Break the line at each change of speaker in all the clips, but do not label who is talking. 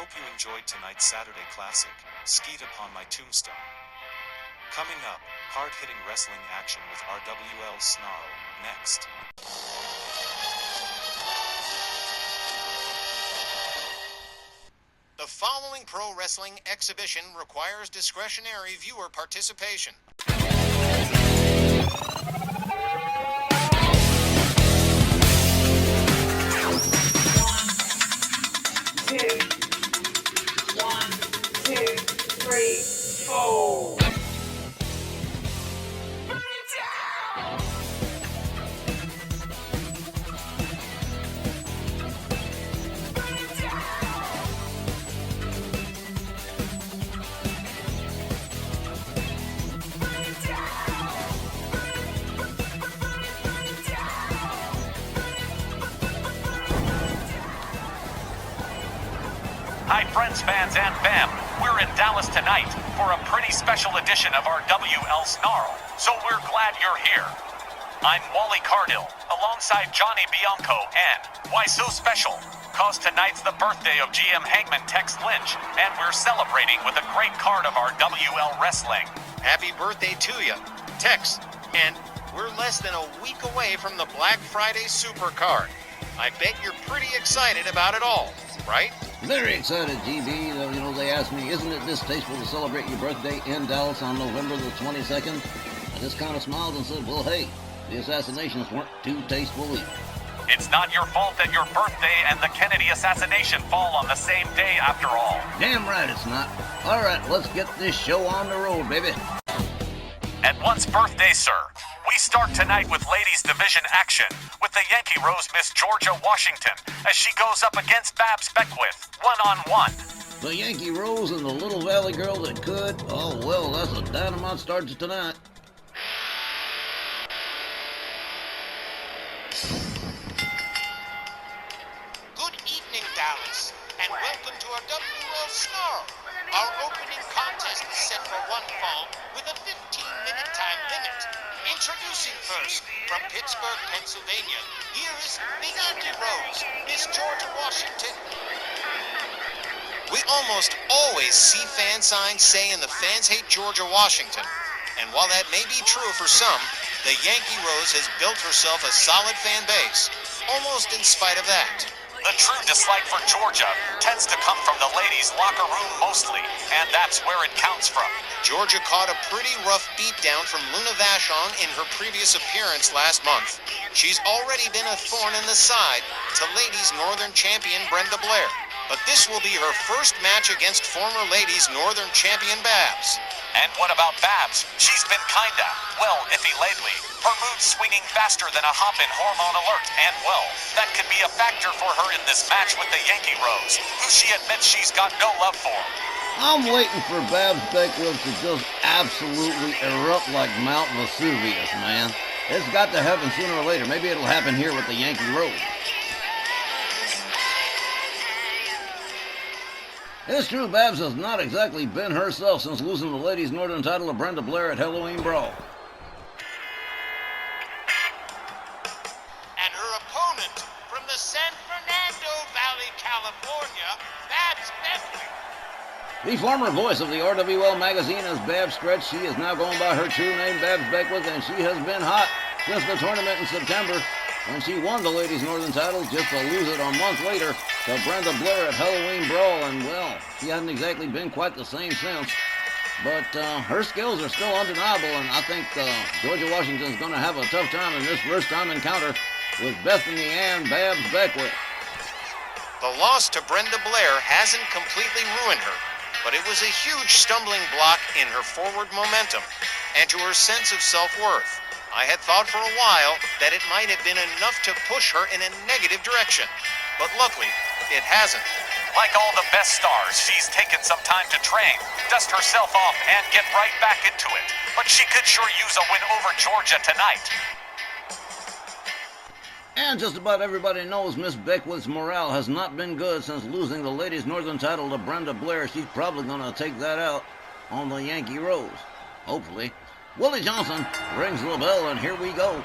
hope you enjoyed tonight's Saturday Classic, Skeet Upon My Tombstone. Coming up, hard-hitting wrestling action with Rwl Sn Rl, next.
The following pro wrestling exhibition requires discretionary viewer participation.
1, 2, 3, 4.
Hi friends, fans, and fam. We're in Dallas tonight for a pretty special edition of our Rwl Sn Rl, so we're glad you're here. I'm Wally Cardill, alongside Johnny Bianco, and why so special? Cause tonight's the birthday of GM Hangman Tex Lynch, and we're celebrating with a great card of our WL Wrestling.
Happy birthday to you, Tex. And we're less than a week away from the Black Friday Supercard. I bet you're pretty excited about it all, right?
Very excited, GB. Though, they asked me, isn't it distasteful to celebrate your birthday in Dallas on November the 22nd? I just kind of smiled and said, well, hey, the assassinations weren't too tasteful either.
It's not your fault that your birthday and the Kennedy assassination fall on the same day after all.
Damn right it's not. All right, let's get this show on the road, baby.
At one's birthday, sir. We start tonight with ladies division action with the Yankee Rose Miss Georgia Washington as she goes up against Babs Beckwith, one-on-one.
The Yankee Rose and the Little Valley Girl that could. Oh, well, that's a dynamite start to tonight.
Good evening, Dallas, and welcome to our WL Sn Rl. Our opening contest is set for one fall with a 15-minute time limit. Introducing first, from Pittsburgh, Pennsylvania, here is the Yankee Rose, Miss Georgia Washington. We almost always see fan signs saying the fans hate Georgia Washington. And while that may be true for some, the Yankee Rose has built herself a solid fan base, almost in spite of that.
The true dislike for Georgia tends to come from the ladies' locker room mostly, and that's where it counts from.
Georgia caught a pretty rough beatdown from Luna Vachon in her previous appearance last month. She's already been a thorn in the side to ladies' Northern champion Brenda Blair. But this will be her first match against former ladies' Northern champion Babs.
And what about Babs? She's been kinda, well, iffy lately. Her mood's swinging faster than a hop in Hormone Alert, and well, that could be a factor for her in this match with the Yankee Rose, who she admits she's got no love for.
I'm waiting for Babs Beckwith to just absolutely erupt like Mount Vesuvius, man. It's got to happen sooner or later. Maybe it'll happen here with the Yankee Rose. It's true, Babs has not exactly been herself since losing the ladies' Northern title to Brenda Blair at Halloween Brawl.
And her opponent from the San Fernando Valley, California, Babs Beckwith.
The former voice of the RWL magazine as Babs Stretch, she is now going by her true name, Babs Beckwith, and she has been hot since the tournament in September when she won the ladies' Northern title just to lose it a month later to Brenda Blair at Halloween Brawl, and well, she hasn't exactly been quite the same since. But her skills are still undeniable, and I think Georgia Washington's going to have a tough time in this first-time encounter with Bethany Ann Babs Beckwith.
The loss to Brenda Blair hasn't completely ruined her, but it was a huge stumbling block in her forward momentum and to her sense of self-worth. I had thought for a while that it might have been enough to push her in a negative direction, but luckily, it hasn't.
Like all the best stars, she's taken some time to train, dust herself off, and get right back into it. But she could sure use a win over Georgia tonight.
And just about everybody knows Miss Beckwith's morale has not been good since losing the ladies' Northern title to Brenda Blair. She's probably going to take that out on the Yankee Rose. Hopefully. Willie Johnson rings the bell, and here we go.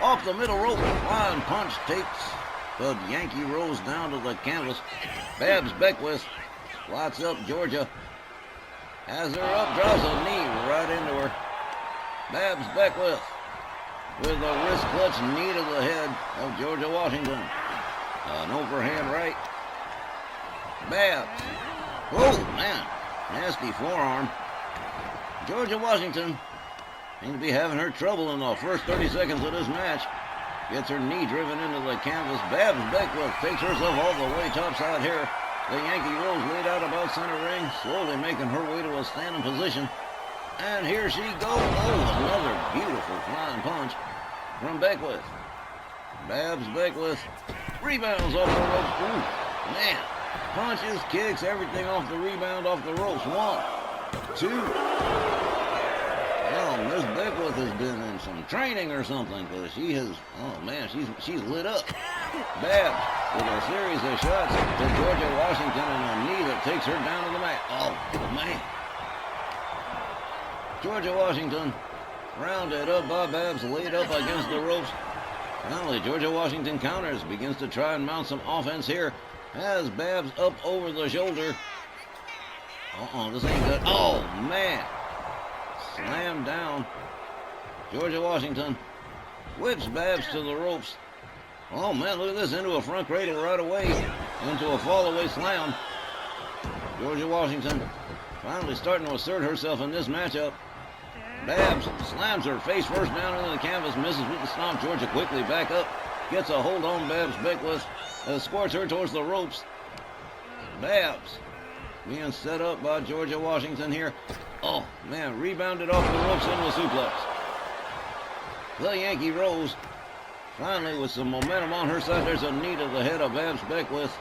Off the middle rope, flying punch takes the Yankee Rose down to the canvas. Babs Beckwith Lots up Georgia. Has her up, draws a knee right into her. Babs Beckwith with a wrist clutch knee to the head of Georgia Washington. An overhand right. Babs. Oh, man. Nasty forearm. Georgia Washington seems to be having her trouble in the first 30 seconds of this match. Gets her knee driven into the canvas. Babs Beckwith takes herself all the way topside here. The Yankee Rose laid out about center ring, slowly making her way to a standing position. And here she goes. Oh, another beautiful flying punch from Beckwith. Babs Beckwith rebounds off the ropes. Ooh, man. Punches, kicks, everything off the rebound, off the ropes. 1, 2. Oh, Miss Beckwith has been in some training or something, because she has, oh man, she's lit up. Babs with a series of shots to Georgia Washington and a knee that takes her down to the mat. Oh, man. Georgia Washington rounded up by Babs, laid up against the ropes. Finally, Georgia Washington counters, begins to try and mount some offense here. Has Babs up over the shoulder. This ain't good. Oh, man. Slammed down. Georgia Washington whips Babs to the ropes. Oh, man, look at this. Into a front cradle right away. Into a fall-away slam. Georgia Washington finally starting to assert herself in this matchup. Babs slams her face first down into the canvas. Misses with the stomp. Georgia quickly back up. Gets a hold on Babs Beckwith. Escorts her towards the ropes. Babs being set up by Georgia Washington here. Oh, man, rebounded off the ropes into a suplex. The Yankee Rose finally with some momentum on her side. There's a knee to the head of Babs Beckwith.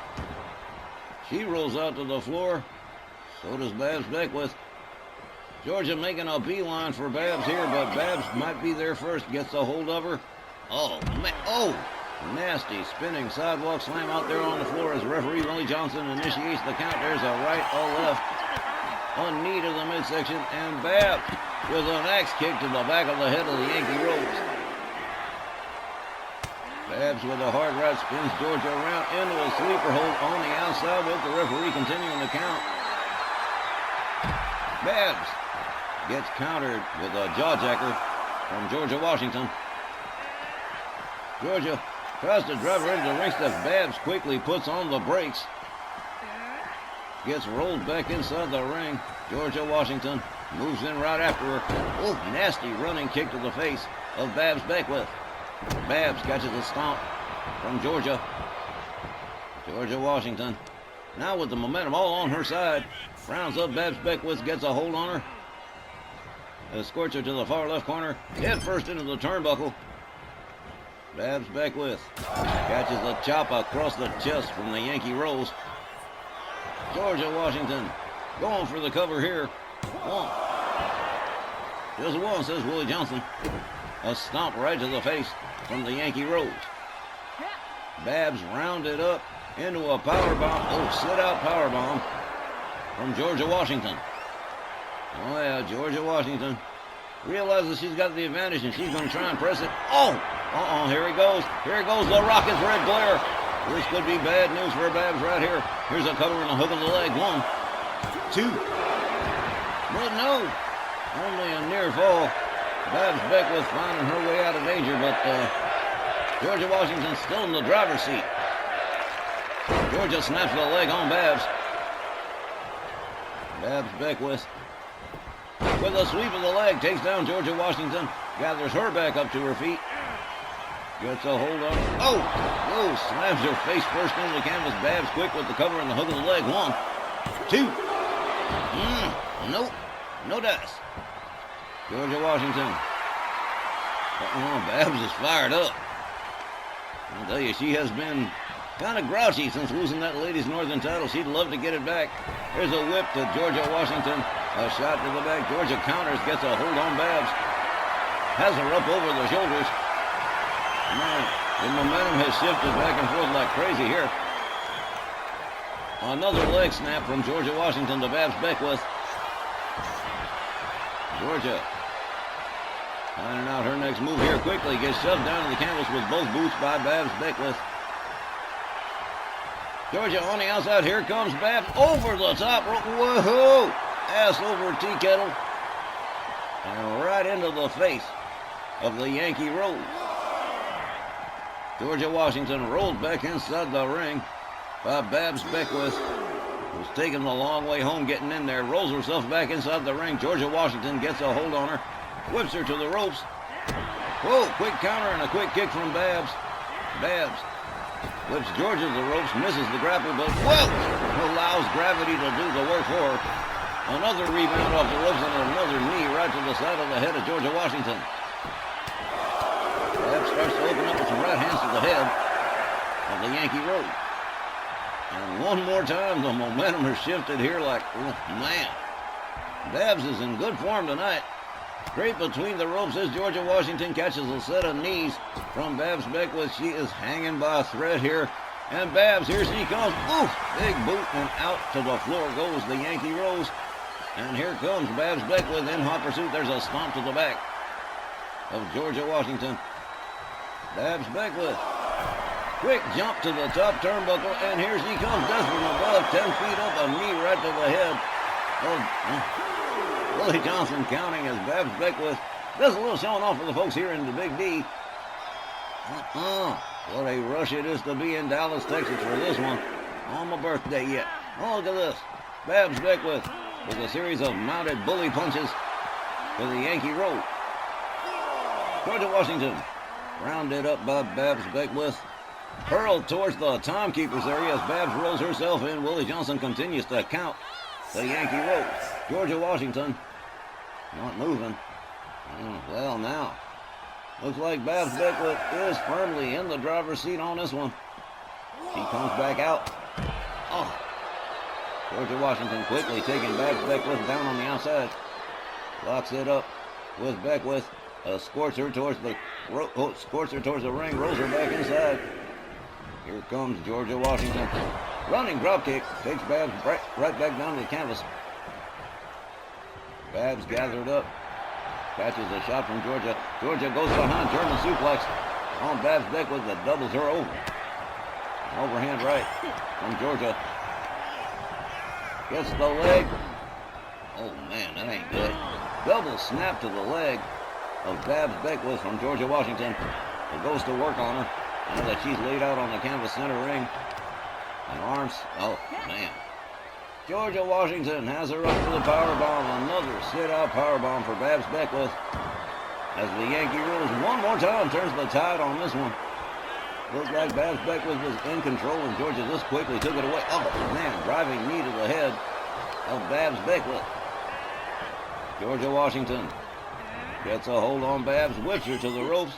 She rolls out to the floor. So does Babs Beckwith. Georgia making a beeline for Babs here, but Babs might be there first. Gets a hold of her. Oh, man. Oh, nasty spinning sidewalk slam out there on the floor as referee Willie Johnson initiates the count. There's a right, a left, a knee to the midsection, and Babs with an axe kick to the back of the head of the Yankee Rose. Babs with a hard right spins Georgia around into a sleeper hold on the outside with the referee continuing the count. Babs gets countered with a jawjacker from Georgia Washington. Georgia tries to drive her into the ring step. Babs quickly puts on the brakes. Gets rolled back inside the ring. Georgia Washington moves in right after her. Oh, nasty running kick to the face of Babs Beckwith. Babs catches a stomp from Georgia. Georgia Washington now with the momentum all on her side. Rounds up Babs Beckwith, gets a hold on her. Escorts her to the far left corner. Head first into the turnbuckle. Babs Beckwith catches a chop across the chest from the Yankee Rose. Georgia Washington going for the cover here. 1. Just 1, says Willie Johnson. A stomp right to the face from the Yankee Rose. Babs rounded up into a power bomb. Oh, sit-out power bomb from Georgia Washington. Oh, yeah, Georgia Washington realizes she's got the advantage, and she's going to try and press it. Oh! Here he goes. Here goes the Rockets' red glare. This could be bad news for Babs right here. Here's a cover and a hook of the leg. 1, 2. But no. Only a near fall. Babs Beckwith finding her way out of danger, but Georgia Washington's still in the driver's seat. Georgia snaps the leg on Babs. Babs Beckwith with a sweep of the leg takes down Georgia Washington. Gathers her back up to her feet. Gets a hold on. Oh! Whoa! Slams her face first into the canvas. Babs quick with the cover and the hook of the leg. 1, 2. Nope. No dice. Georgia Washington. Babs is fired up. I'll tell you, she has been kind of grouchy since losing that ladies' northern title. She'd love to get it back. There's a whip to Georgia Washington. A shot to the back. Georgia counters, gets a hold on Babs. Has her up over the shoulders. Man, the momentum has shifted back and forth like crazy here. Another leg snap from Georgia Washington to Babs Beckwith. Georgia finding out her next move here quickly. Gets shoved down to the canvas with both boots by Babs Beckwith. Georgia on the outside. Here comes Babs over the top rope. Whoa! Ass over tea kettle. And right into the face of the Yankee Rose. Georgia Washington rolls back inside the ring by Babs Beckwith, who's taking the long way home, getting in there, rolls herself back inside the ring. Georgia Washington gets a hold on her, whips her to the ropes. Whoa, quick counter and a quick kick from Babs. Babs whips Georgia to the ropes, misses the grapple, but whoa, allows gravity to do the work for her. Another rebound off the ropes and another knee right to the side of the head of Georgia Washington. Babs starts to open up with some right hands to the head of the Yankee Rose. And one more time, the momentum has shifted here like, oh, man. Babs is in good form tonight. Straight between the ropes as Georgia Washington catches a set of knees from Babs Beckwith. She is hanging by a thread here. And Babs, here she comes. Oof! Big boot, and out to the floor goes the Yankee Rose. And here comes Babs Beckwith in hot pursuit. There's a stomp to the back of Georgia Washington. Babs Beckwith. Quick jump to the top turnbuckle, and here she comes, desperate above, 10 feet up, a knee right to the head of Willie Johnson, counting as Babs Beckwith does a little showing off for the folks here in the Big D. What a rush it is to be in Dallas, Texas for this one. On my birthday yet. Oh, look at this. Babs Beckwith with a series of mounted bully punches to the Yankee Rose. Georgia Washington rounded up by Babs Beckwith. Hurled towards the timekeeper's area as Babs rolls herself in. Willie Johnson continues to count the Yankee Rose. Georgia Washington not moving. Well, now looks like Babs Beckwith is firmly in the driver's seat on this one. She comes back out. Oh, Georgia Washington quickly taking Babs Beckwith down on the outside. Locks it up with Beckwith. Escorts her towards the ring. Rolls her back inside. Here comes Georgia Washington. Running dropkick. Takes Babs right back down to the canvas. Babs gathered up. Catches a shot from Georgia. Georgia goes behind. German suplex on Babs Beckwith that doubles her over. Overhand right from Georgia. Gets the leg. Oh, man, that ain't good. Double snap to the leg of Babs Beckwith from Georgia Washington. It goes to work on her. Now that she's laid out on the canvas center ring. And arms, oh man. Georgia Washington has her up to the powerbomb. Another sit-out powerbomb for Babs Beckwith. As the Yankee Rose one more time turns the tide on this one. Looks like Babs Beckwith was in control and Georgia just quickly took it away. Oh man, driving knee to the head of Babs Beckwith. Georgia Washington gets a hold on Babs, whips her to the ropes.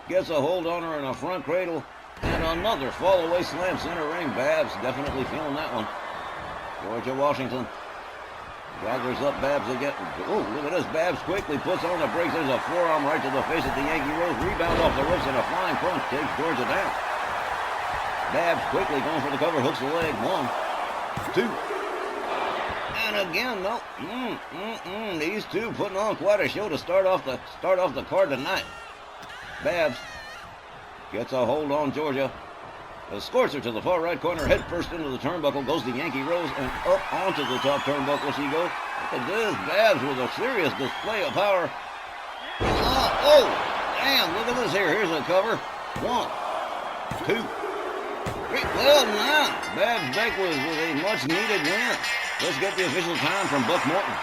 Gets a hold on her in a front cradle. And another fall-away slam center ring. Babs definitely feeling that one. Georgia Washington gathers up Babs again. Oh, look at this. Babs quickly puts on the brakes. There's a forearm right to the face of the Yankee Rose. Rebound off the ropes and a flying punch takes Georgia down. Babs quickly going for the cover. Hooks the leg. 1, 2. And again, no. These two putting on quite a show to start off the card tonight. Babs gets a hold on Georgia. Escorts her to the far right corner. Head first into the turnbuckle. Goes the Yankee Rose and up onto the top turnbuckle she goes. Look at this. Babs with a serious display of power. Oh, damn. Look at this here. Here's a cover. 1, 2, 3. Well, now, Babs Beckwith with a much needed win. Let's get the official time from Buck Morton.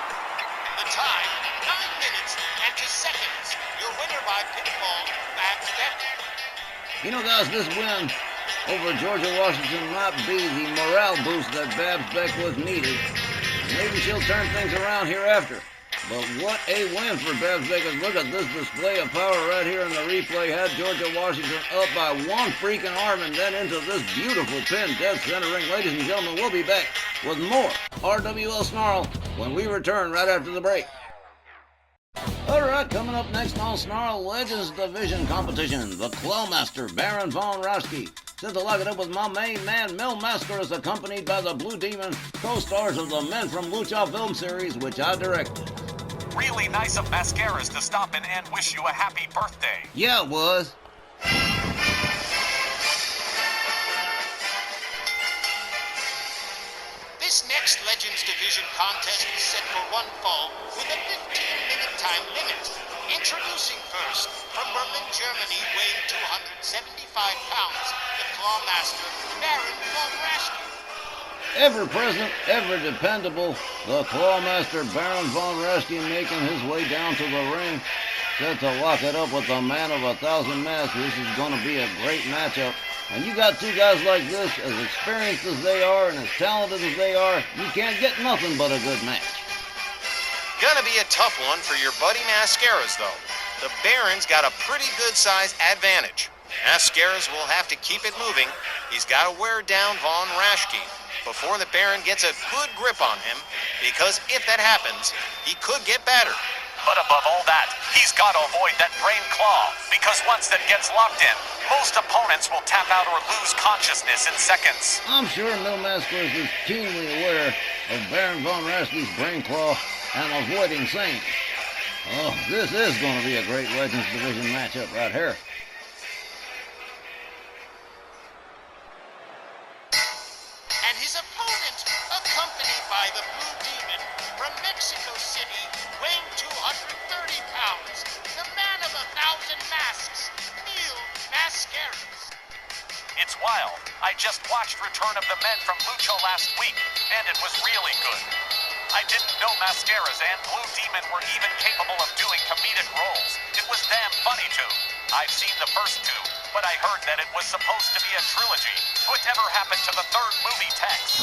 The time, 9 minutes and 2 seconds. Your winner by pinfall, Babs Beckwith.
You know, guys, this win over Georgia Washington might be the morale boost that Babs Beckwith needed. Maybe she'll turn things around hereafter. But what a win for Babs Beckwith. Look at this display of power right here in the replay. Had Georgia Washington up by one freaking arm and then into this beautiful pin dead center ring. Ladies and gentlemen, we'll be back with more RWL Sn Rl when we return right after the break. Alright, coming up next on Sn Rl Legends Division Competition, the Clawmaster Baron Von Raschke. Set to lock it up with my main man, Mel Masker, is accompanied by the Blue Demon, co-stars of the Men from Lucha film series, which I directed.
Really nice of Mascaras to stop in and wish you a happy birthday.
Yeah, it was.
next Legends Division contest is set for one fall with a 15-minute time limit. Introducing first, from Berlin, Germany, weighing 275 pounds, the Clawmaster, Baron von Raschke.
Ever present, ever dependable, the Clawmaster Baron von Raschke making his way down to the ring. Set to lock it up with the man of 1,000 masks. This is going to be a great matchup. And you got two guys like this, as experienced as they are and as talented as they are, you can't get nothing but a good match.
Gonna be a tough one for your buddy Mascaras, though. The Baron's got a pretty good size advantage. Mascaras will have to keep it moving. He's got to wear down Von Raschke before the Baron gets a good grip on him, because if that happens, he could get battered.
But above all that, he's got to avoid that brain claw, because once that gets locked in, most opponents will tap out or lose consciousness in seconds.
I'm sure Mil Mascaras is keenly aware of Baron von Raschke's brain claw and avoiding same. Oh, this is going to be a great Legends Division matchup right here.
And his opponent, accompanied by the Blue Demon from Mexico City, weighing 230 pounds, the man of 1,000 masks, Rwl Sn Rl.
It's wild. I just watched Return of the Men from Lucha last week, and it was really good. I didn't know Mascaras and Blue Demon were even capable of doing comedic roles. It was damn funny, too. I've seen the first two, but I heard that it was supposed to be a trilogy. Whatever happened to the third movie, Tex?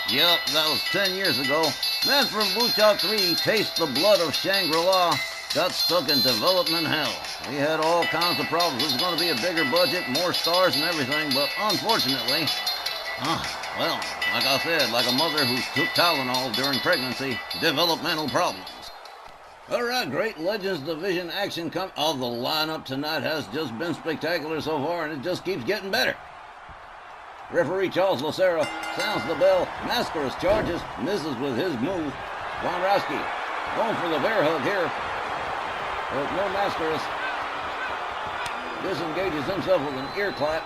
Yep, that was 10 years ago. Then from Lucha 3, Taste the Blood of Shangri-La, got stuck in development hell. We had all kinds of problems. It was going to be a bigger budget, more stars and everything, but unfortunately, well, like I said, like a mother who took Tylenol during pregnancy, developmental problems. All right, great Legends Division action the lineup tonight has just been spectacular so far, and it just keeps getting better. Referee Charles Lucero sounds the bell. Mascaras charges, misses with his move. Von Raschke going for the bear hug here. But no Mascaras disengages himself with an ear clap.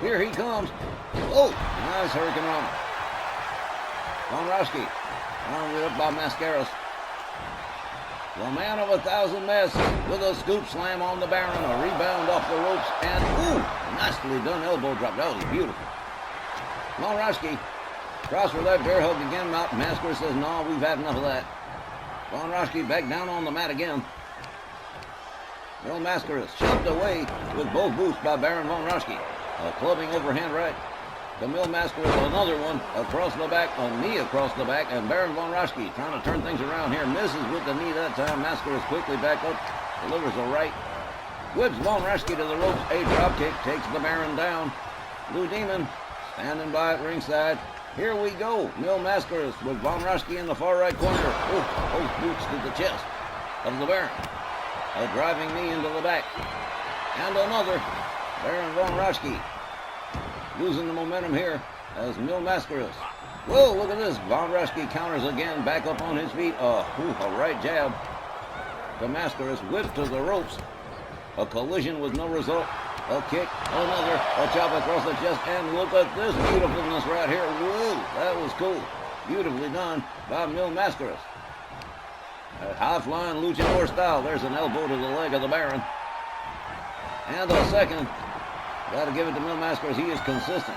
Here he comes. Oh, nice Hurricane Rana. Von Raschke rounded up by Mascaras. The man of 1,000 masks with a scoop slam on the Baron, a rebound off the ropes, and nicely done elbow drop. That was beautiful. Von Raschke tries for that bear hug again. Mascaras says, no, we've had enough of that. Von Raschke back down on the mat again. Mil Mascaras shoved away with both boots by Baron von Raschke. A clubbing overhand right. To Mil Mascaras, another one across the back, a knee across the back, and Baron von Raschke trying to turn things around here. Misses with the knee that time. Mascaras quickly back up, delivers a right. Whips von Raschke to the ropes. A drop kick takes the Baron down. Blue Demon standing by at ringside. Here we go. Mil Mascaras with von Raschke in the far right corner. Both boots to the chest of the Baron. A driving knee into the back. And another. Baron von Raschke losing the momentum here as Mil Mascaras. Whoa, look at this. Von Raschke counters again, back up on his feet. A right jab. The Mascaras whipped to the ropes. A collision with no result. A kick, another, a chop across the chest, and look at this beautifulness right here. Whoa, that was cool. Beautifully done by Mil Mascaras. High-flying luchador style. There's an elbow to the leg of the Baron. And a second. Got to give it to Mil Mascaras. He is consistent.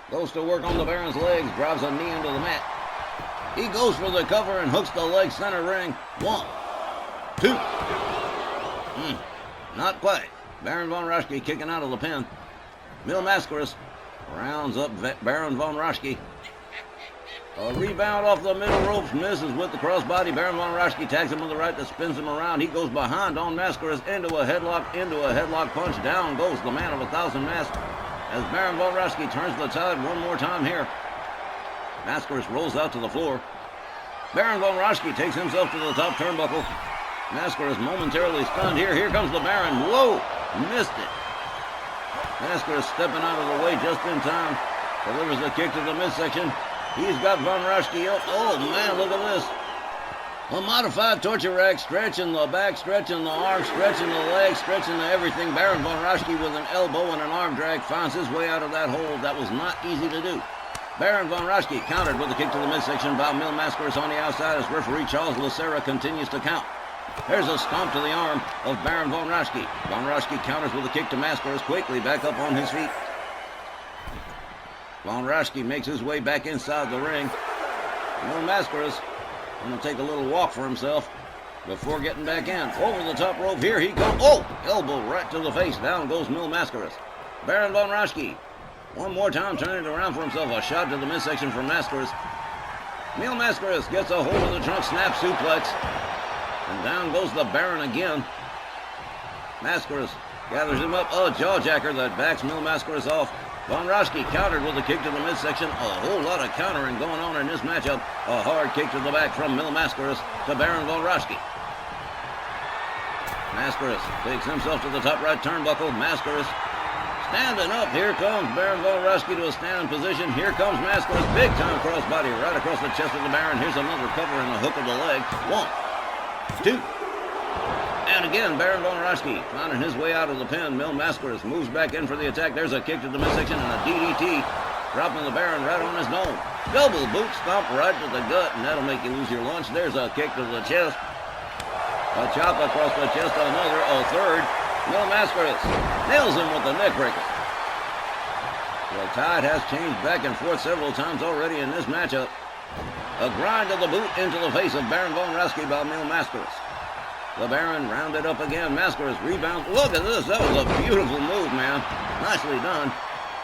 Goes to work on the Baron's legs. Drives a knee into the mat. He goes for the cover and hooks the leg center ring. 1, 2. Not quite. Baron von Raschke kicking out of the pin. Mil Mascaras rounds up Baron von Raschke. A rebound off the middle ropes, misses with the crossbody. Baron von Raschke tags him on the right that spins him around. He goes behind on Mascaras into a headlock punch. Down goes the man of 1,000 masks as Baron von Raschke turns the tide one more time here. Mascaras rolls out to the floor. Baron von Raschke takes himself to the top turnbuckle. Mascaras momentarily stunned here. Here comes the Baron. Whoa! Missed it. Mascaras stepping out of the way just in time. Delivers a kick to the midsection. He's got Von Raschke up. Oh, man, look at this. A modified torture rack, stretching the back, stretching the arm, stretching the leg, stretching the everything. Baron von Raschke with an elbow and an arm drag finds his way out of that hole. That was not easy to do. Baron von Raschke countered with a kick to the midsection by Mil Mascaras on the outside as referee Charles Lucera continues to count. There's a stomp to the arm of Baron von Raschke. Von Raschke counters with a kick to Mascaras, quickly back up on his feet. Von Raschke makes his way back inside the ring. Mil Mascaras going to take a little walk for himself before getting back in. Over the top rope, here he comes. Oh, elbow right to the face. Down goes Mil Mascaras. Baron von Raschke, one more time turning it around for himself. A shot to the midsection from Mascaras. Mil Mascaras gets a hold of the trunk snap suplex. And down goes the Baron again. Mascaras gathers him up. A jawjacker that backs Mil Mascaras off. Von Raschke countered with a kick to the midsection. A whole lot of countering going on in this matchup. A hard kick to the back from Mil Mascaras to Baron von Raschke. Mascaras takes himself to the top right turnbuckle. Mascaras standing up. Here comes Baron von Raschke to a standing position. Here comes Mascaras. Big time crossbody right across the chest of the Baron. Here's another cover and a hook of the leg. 1, 2. And again, Baron von Raschke finding his way out of the pin. Mil Mascaras moves back in for the attack. There's a kick to the midsection and a DDT. Dropping the Baron right on his nose. Double boot stomp right to the gut, and that'll make you lose your lunch. There's a kick to the chest. A chop across the chest, another, a third. Mil Mascaras nails him with the neck breaker. The tide has changed back and forth several times already in this matchup. A grind of the boot into the face of Baron von Raschke by Mil Mascaras. The Baron rounded up again. Mascaras rebounds. Look at this. That was a beautiful move, man. Nicely done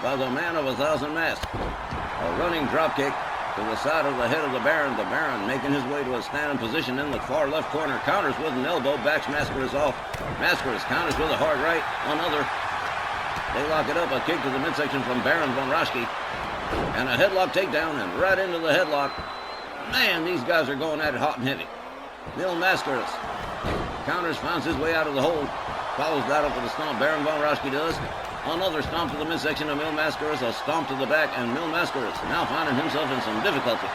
by the man of 1,000 masks. A running drop kick to the side of the head of the Baron. The Baron making his way to a standing position in the far left corner. Counters with an elbow. Backs Mascaras off. Mascaras counters with a hard right. Another. They lock it up. A kick to the midsection from Baron von Raschke. And a headlock takedown and right into the headlock. Man, these guys are going at it hot and heavy. Mil Mascaras counters, finds his way out of the hold. Follows that up with a stomp. Baron von Raschke does. Another stomp to the midsection of Mil Mascaras. A stomp to the back, and Mil Mascaras now finding himself in some difficulty.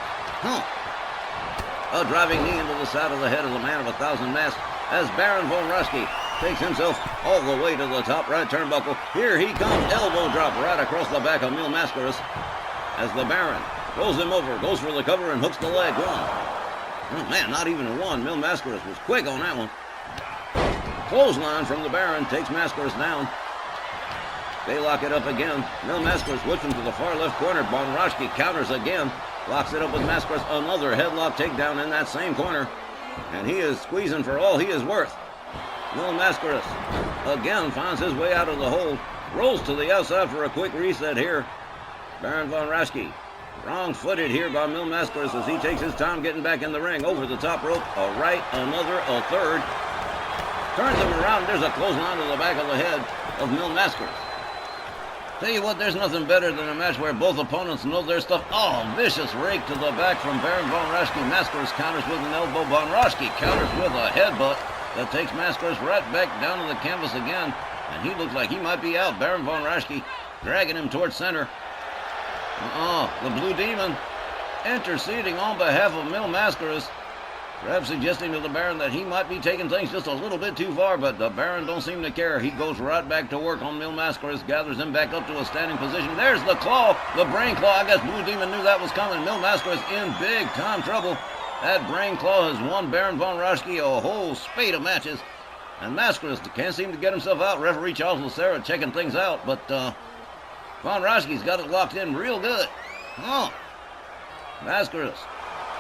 A driving knee into the side of the head of the man of 1,000 masks as Baron von Raschke takes himself all the way to the top right turnbuckle. Here he comes. Elbow drop right across the back of Mil Mascaras as the Baron rolls him over, goes for the cover, and hooks the leg. 1. Oh, man, not even a 1. Mil Mascaras was quick on that one. Clothesline from the Baron takes Mascaras down. They lock it up again. Mil Mascaras whips him to the far left corner. Von Raschke counters again. Locks it up with Mascaras. Another headlock takedown in that same corner. And he is squeezing for all he is worth. Mil Mascaras again finds his way out of the hole. Rolls to the outside for a quick reset here. Baron von Raschke wrong-footed here by Mil Mascaras as he takes his time getting back in the ring. Over the top rope, a right, another, a third. Turns him around, there's a clothesline to the back of the head of Mil Mascaras. Tell you what, there's nothing better than a match where both opponents know their stuff. Oh, vicious rake to the back from Baron von Raschke. Mascaras counters with an elbow. Von Raschke counters with a headbutt that takes Mascaras right back down to the canvas again. And he looks like he might be out. Baron von Raschke dragging him towards center. The Blue Demon interceding on behalf of Mil Mascaras. Perhaps suggesting to the Baron that he might be taking things just a little bit too far, but the Baron don't seem to care. He goes right back to work on Mil Mascaras, gathers him back up to a standing position. There's the claw, the brain claw. I guess Blue Demon knew that was coming. Mil Mascaras in big time trouble. That brain claw has won Baron von Raschke a whole spate of matches. And Mascaras can't seem to get himself out. Referee Charles Lucera checking things out, but von Raschke's got it locked in real good. Mascaras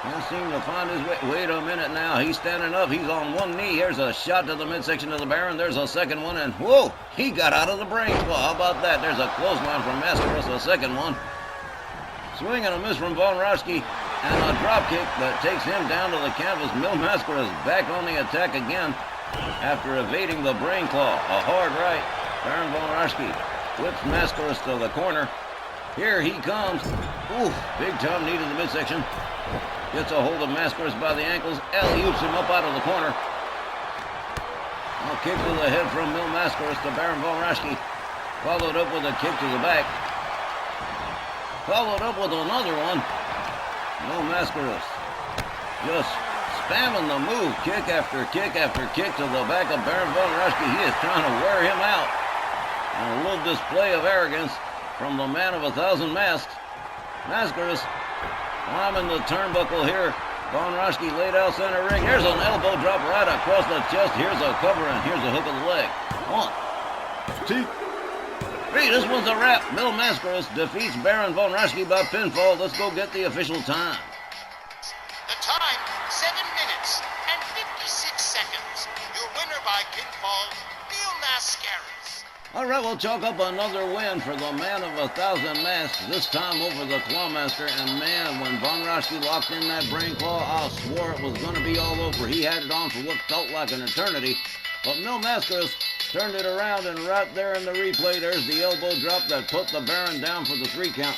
can't seem to find his way. Wait a minute now. He's standing up. He's on one knee. Here's a shot to the midsection of the Baron. There's a second one, and whoa, he got out of the brain claw. How about that? There's a clothesline from Mascaras, a second one. Swing and a miss from von Raschke, and a drop kick that takes him down to the canvas. Mil Mascaras back on the attack again after evading the brain claw. A hard right. Baron von Raschke whips Mascaras to the corner. Here he comes. Ooh, big time knee to the midsection. Gets a hold of Mascaras by the ankles. Alley-oops him up out of the corner. A kick to the head from Mil Mascaras to Baron von Raschke. Followed up with a kick to the back. Followed up with another one. Mil Mascaras just spamming the move. Kick after kick after kick to the back of Baron von Raschke. He is trying to wear him out. And a little display of arrogance from the man of 1,000 masks. Mascaras climbing the turnbuckle here. Von Raschke laid out center ring. Here's an elbow drop right across the chest. Here's a cover and here's a hook of the leg. 1, 2, 3. This one's a wrap. Mil Mascaras defeats Baron Von Raschke by pinfall. Let's go get the official time.
The time, 7 minutes and 56 seconds. Your winner by pinfall, Mil Mascaras.
All right, we'll chalk up another win for the man of 1,000 masks, this time over the Clawmaster. And man, when Von Raschke locked in that brain claw, I swore it was going to be all over. He had it on for what felt like an eternity. But Mil Mascaras turned it around, and right there in the replay, there's the elbow drop that put the Baron down for the 3 count.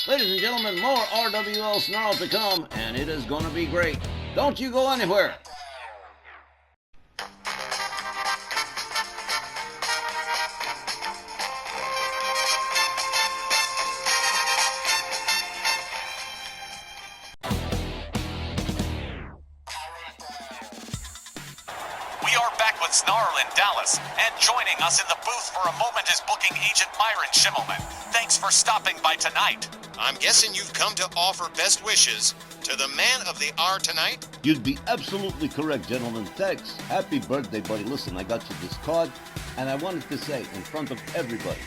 Ladies and gentlemen, more RWL Snarl to come, and it is going to be great. Don't you go anywhere.
We are back with Snarl in Dallas, and joining us in the booth for a moment is booking agent Myron Schimmelman. Thanks for stopping by tonight.
I'm guessing you've come to offer best wishes to the man of the hour tonight?
You'd be absolutely correct, gentlemen. Thanks. Happy birthday, buddy. Listen, I got you this card, and I wanted to say in front of everybody,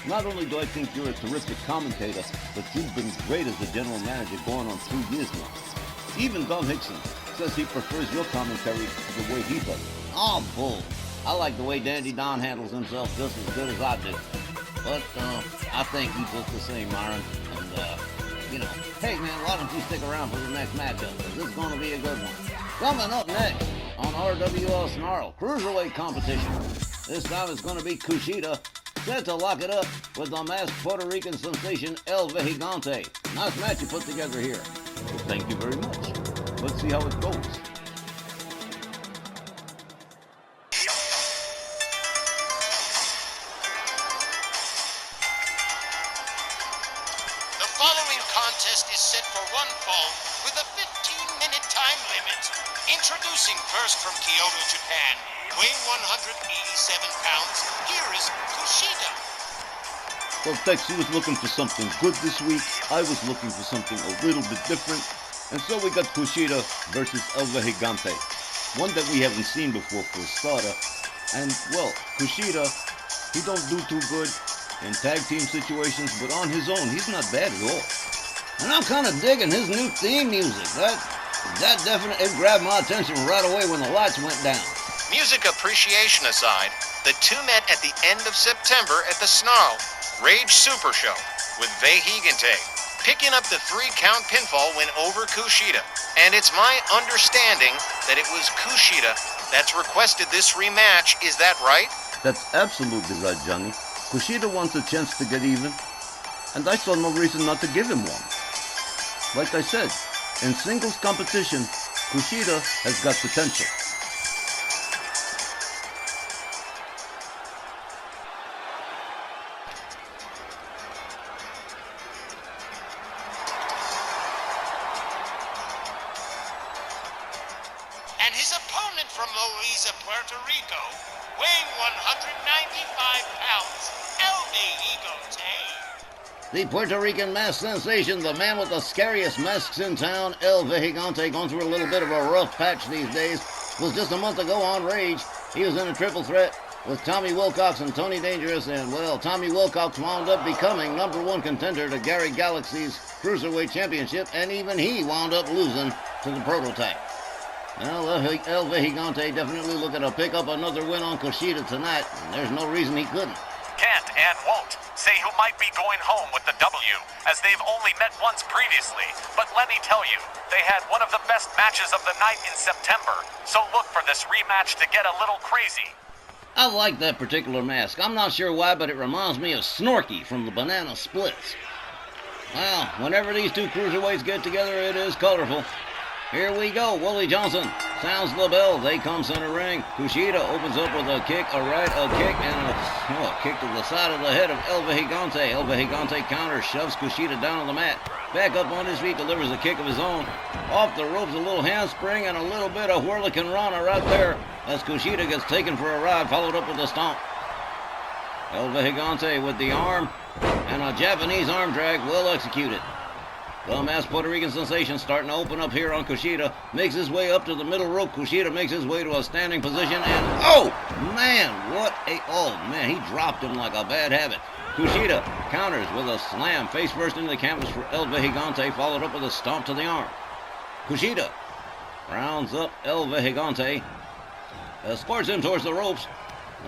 not only do I think you're a terrific commentator, but you've been great as a general manager going on 2 years now. Even Don Hickson says he prefers your commentary the way he does it.
Oh, bull. I like the way Dandy Don handles himself just as good as I do. But, I think he's just the same, Myron. And, hey, man, why don't you stick around for the next matchup? Because this is going to be a good one. Coming up next on RWL Snarl, Cruiserweight competition. This time it's going to be Kushida, set to lock it up with the masked Puerto Rican sensation El Vejigante. Nice match you put together here.
Well, thank you very much. Let's see how it goes.
The following contest is set for 1 fall with a 15-minute time limit. Introducing first from Kyoto, Japan, weighing 187 pounds, here is Kushida.
Well, Tex, he was looking for something good this week. I was looking for something a little bit different. And so we got Kushida versus El Vejigante. One that we haven't seen before for a starter. And, well, Kushida, he don't do too good in tag team situations, but on his own, he's not bad at all.
And I'm kind of digging his new theme music. That definitely grabbed my attention right away when the lights went down.
Music appreciation aside, the two met at the end of September at the Snarl Rage Super Show with Vejigante, picking up the 3-count pinfall win over Kushida. And it's my understanding that it was Kushida that's requested this rematch. Is that right?
That's absolutely right, Johnny. Kushida wants a chance to get even, and I saw no reason not to give him one. Like I said, in singles competition, Kushida has got potential.
And his opponent from Loiza, Puerto Rico, weighing 195 pounds, El Vejigante.
The Puerto Rican mask sensation, the man with the scariest masks in town, El Vejigante, going through a little bit of a rough patch these days, was just a month ago on Rage. He was in a triple threat with Tommy Wilcox and Tony Dangerous, and, well, Tommy Wilcox wound up becoming #1 contender to Gary Galaxy's Cruiserweight Championship, and even he wound up losing to the Prototype. Well, El Vejigante definitely looking to pick up another win on Kushida tonight, and there's no reason he couldn't.
Can't and won't say who might be going home with the W, as they've only met once previously. But let me tell you, they had one of the best matches of the night in September, so look for this rematch to get a little crazy.
I like that particular mask. I'm not sure why, but it reminds me of Snorky from the Banana Splits. Well, whenever these two cruiserweights get together, it is colorful. Here we go. Wooly Johnson sounds the bell. They come center ring. Kushida opens up with a kick, a right, a kick, and a kick to the side of the head of El Vejigante. El Vejigante counters, shoves Kushida down on the mat. Back up on his feet, delivers a kick of his own. Off the ropes, a little handspring and a little bit of Whirlican Rana right there as Kushida gets taken for a ride, followed up with a stomp. El Vejigante with the arm and a Japanese arm drag, well executed. The masked Puerto Rican sensation starting to open up here on Kushida. Makes his way up to the middle rope. Kushida makes his way to a standing position. And, oh, man, he dropped him like a bad habit. Kushida counters with a slam face first into the canvas for El Vejigante, followed up with a stomp to the arm. Kushida rounds up El Vejigante, escorts him towards the ropes.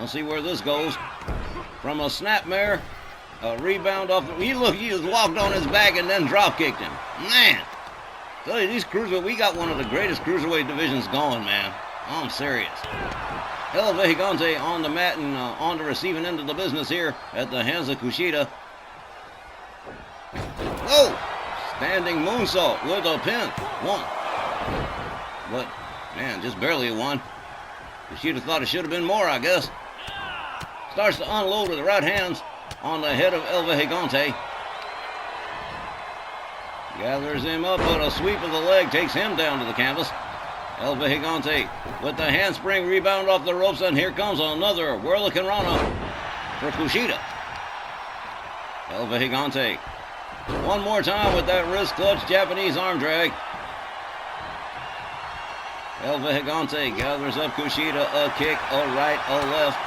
Let's see where this goes. From a snapmare, a rebound off. He just walked on his back and then drop kicked him. Man, tell you, these cruiserweight, we got one of the greatest cruiserweight divisions going, man. I'm serious. El Vejigante on the mat and on the receiving end of the business here at the hands of Kushida. Oh, standing moonsault with a pin. One. But, man, just barely a one. Kushida thought it should have been more, I guess. Starts to unload with the right hands on the head of El Vejigante. Gathers him up, but a sweep of the leg takes him down to the canvas. El Vejigante with the handspring rebound off the ropes, and here comes another Whirlicane Rana for Kushida. El Vejigante one more time with that wrist clutch Japanese arm drag. El Vejigante gathers up Kushida, a kick, a right, a left,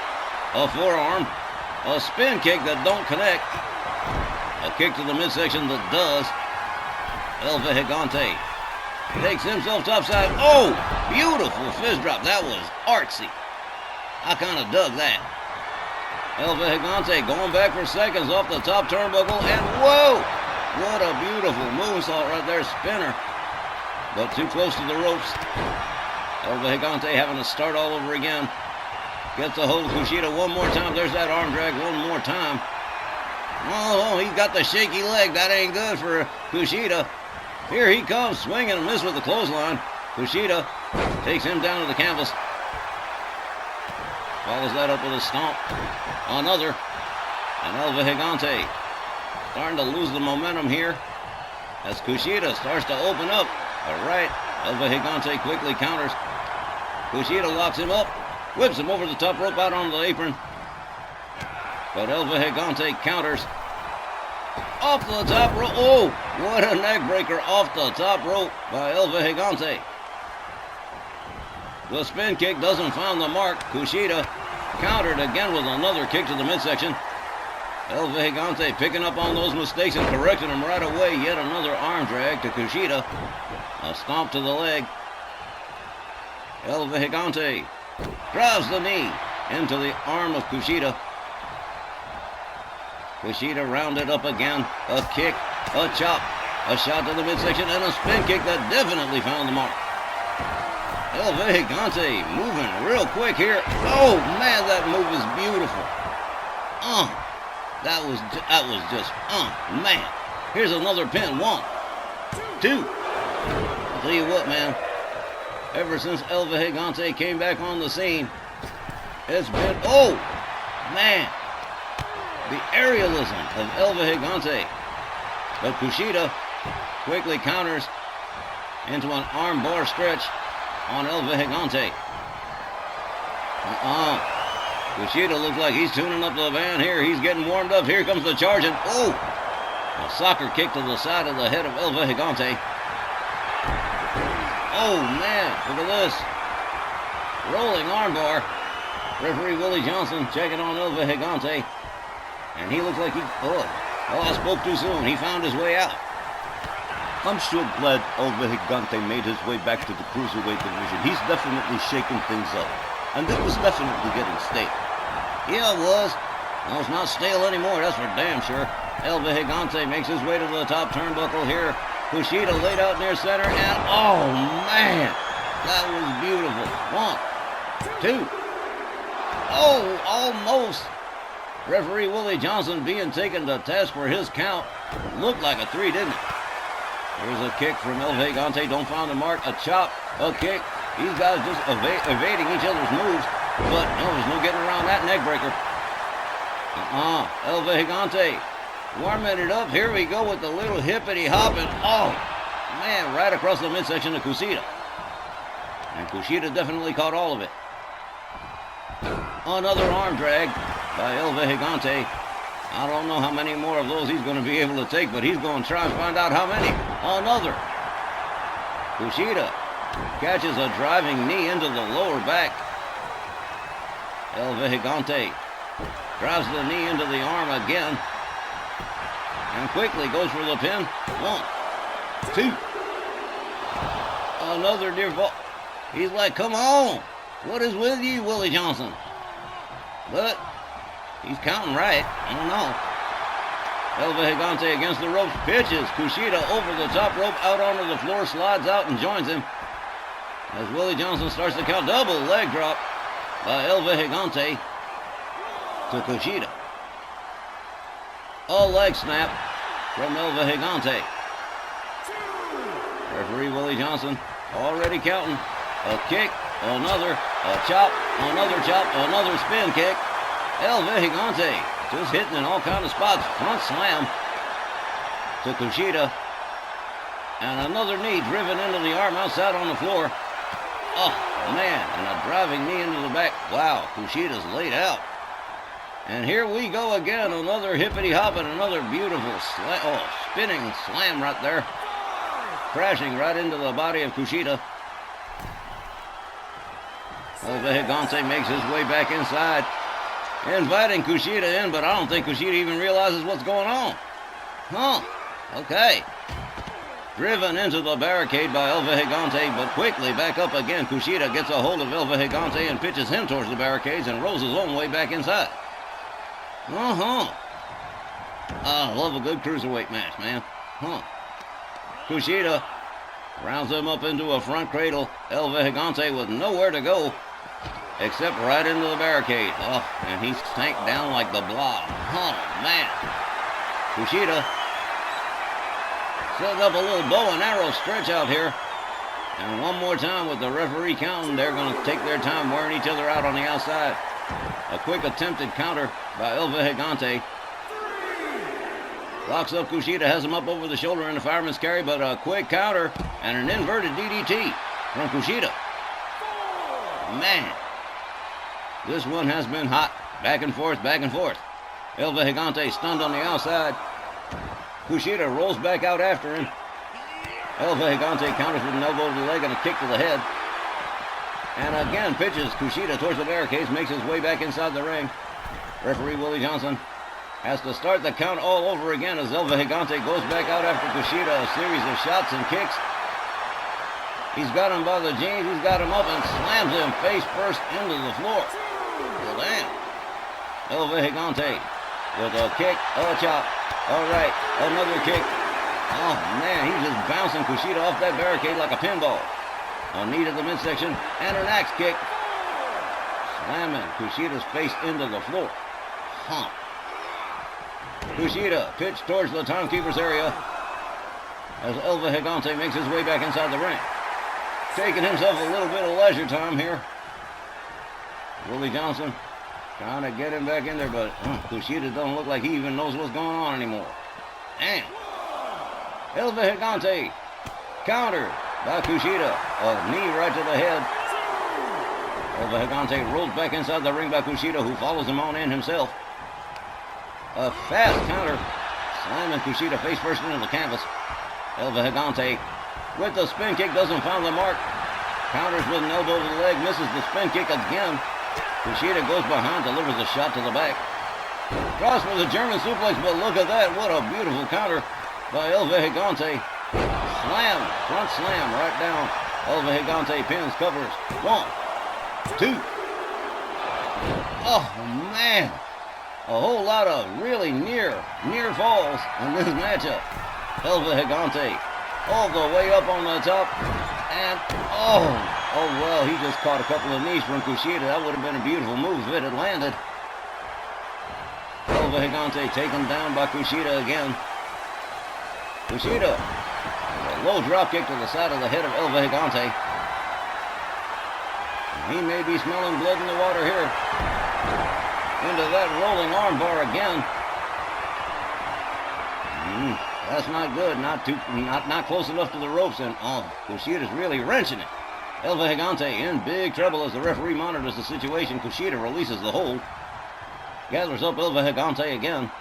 a forearm, a spin kick that don't connect, a kick to the midsection that does. El Vejigante takes himself topside. Oh, beautiful fist drop. That was artsy. I kind of dug that. El Vejigante going back for seconds off the top turnbuckle, and whoa, what a beautiful moonsault right there, spinner. But too close to the ropes. El Vejigante having to start all over again. Gets a hold of Kushida one more time. There's that arm drag one more time. Oh, he's got the shaky leg. That ain't good for Kushida. Here he comes, swinging and miss with the clothesline. Kushida takes him down to the canvas. Follows that up with a stomp. Another. And El Vejigante starting to lose the momentum here as Kushida starts to open up. All right, El Vejigante quickly counters. Kushida locks him up, whips him over the top rope out onto the apron. But El Vejigante counters. Off the top rope. Oh, what a neck breaker off the top rope by El Vejigante. The spin kick doesn't find the mark. Kushida countered again with another kick to the midsection. El Vejigante picking up on those mistakes and correcting them right away. Yet another arm drag to Kushida. A stomp to the leg. El Vejigante drives the knee into the arm of Kushida. Kushida rounded up again. A kick, a chop, a shot to the midsection, and a spin kick that definitely found the mark. El Vejigante moving real quick here. Oh, man, that move is beautiful. That was just, man. Here's another pin. 1, 2. I'll tell you what, man. Ever since El Vejigante came back on the scene, it's been, oh, man. The aerialism of El Vejigante. But Kushida quickly counters into an armbar stretch on El Vejigante. Kushida looks like he's tuning up the van here. He's getting warmed up. Here comes the charge, and oh! A soccer kick to the side of the head of El Vejigante. Oh, man, look at this. Rolling armbar. Referee Willie Johnson checking on El Vejigante. And he looks like I spoke too soon. He found his way out.
I'm sure glad El Vejigante made his way back to the Cruiserweight division. He's definitely shaking things up. And it was definitely getting stale.
Yeah, it was. Well, it's not stale anymore, that's for damn sure. El Vejigante makes his way to the top turnbuckle here. Kushida laid out near center, and oh, man. That was beautiful. 1, 2. Oh, almost. Referee Willie Johnson being taken to task for his count. Looked like a 3, didn't it? There's a kick from El Vejigante. Don't find the mark. A chop. A kick. These guys just evading each other's moves. But no, there's no getting around that neck breaker. El Vejigante warming it up. Here we go with the little hippity hop. And oh, man, right across the midsection of Kushida. And Kushida definitely caught all of it. Another arm drag by El Vejigante. I don't know how many more of those he's going to be able to take, but he's going to try and find out how many. Another. Kushida catches a driving knee into the lower back. El Vejigante drives the knee into the arm again. And quickly goes for the pin. 1, 2. Another near fall. He's like, come on. What is with you, Willie Johnson? But he's counting right. I don't know. El Vejigante against the ropes. Pitches Kushida over the top rope, out onto the floor, slides out and joins him. As Willie Johnson starts to count. Double leg drop by El Vejigante to Kushida. A leg snap from El Vejigante. Referee Willie Johnson already counting. A kick, another, a chop, another spin kick. El Vejigante just hitting in all kinds of spots. Front slam to Kushida. And another knee driven into the arm outside on the floor. Oh, man, and a driving knee into the back. Wow, Kushida's laid out. And here we go again. Another hippity-hop and another beautiful spinning slam right there. Crashing right into the body of Kushida. El Vejigante makes his way back inside, inviting Kushida in, but I don't think Kushida even realizes what's going on. Okay. Driven into the barricade by El Vejigante, but quickly back up again. Kushida gets a hold of El Vejigante and pitches him towards the barricades and rolls his own way back inside. I love a good cruiserweight match, man. Kushida rounds him up into a front cradle. El Vejigante with nowhere to go except right into the barricade. Oh, and he sank down like the blob. Oh, man. Kushida setting up a little bow and arrow stretch out here. And one more time with the referee counting, they're going to take their time wearing each other out on the outside. A quick attempted counter by El Vejigante. Locks up Kushida, has him up over the shoulder in the fireman's carry, but a quick counter and an inverted DDT from Kushida. Man, this one has been hot. Back and forth, back and forth. El Vejigante stunned on the outside. Kushida rolls back out after him. El Vejigante counters with an elbow to the leg and a kick to the head. And again pitches Kushida towards the barricades, makes his way back inside the ring. Referee Willie Johnson has to start the count all over again as El Vejigante goes back out after Kushida. A series of shots and kicks. He's got him by the jeans, he's got him up and slams him face first into the floor. Well, damn. El Vejigante with a kick, a chop. All right, another kick. Oh, man, he's just bouncing Kushida off that barricade like a pinball. A knee to the midsection and an axe kick. Slamming Kushida's face into the floor. Kushida pitched towards the timekeeper's area as El Vejigante makes his way back inside the ring. Taking himself a little bit of leisure time here. Willie Johnson trying to get him back in there, but Kushida doesn't look like he even knows what's going on anymore. Damn. El Vejigante countered by Kushida. A knee right to the head. El Vejigante rolls back inside the ring by Kushida, who follows him on in himself. A fast counter, slamming Kushida face first into the canvas. El Vejigante with the spin kick doesn't find the mark. Counters with an elbow to the leg, misses the spin kick again. Kushida goes behind, delivers a shot to the back. Cross with a German suplex, but look at that. What a beautiful counter by El Vejigante. Slam, front slam right down. El Vejigante pins, covers. 1, 2. Oh, man. A whole lot of really near falls in this matchup. El Vejigante all the way up on the top. And, oh well, he just caught a couple of knees from Kushida. That would have been a beautiful move if it had landed. El Vejigante taken down by Kushida again. Kushida, a low drop kick to the side of the head of El Vejigante. He may be smelling blood in the water here. Into that rolling armbar again. That's not good. Not close enough to the ropes, and Kushida's really wrenching it. El Vejigante in big trouble as the referee monitors the situation. Kushida releases the hold. Gathers up El Vejigante again.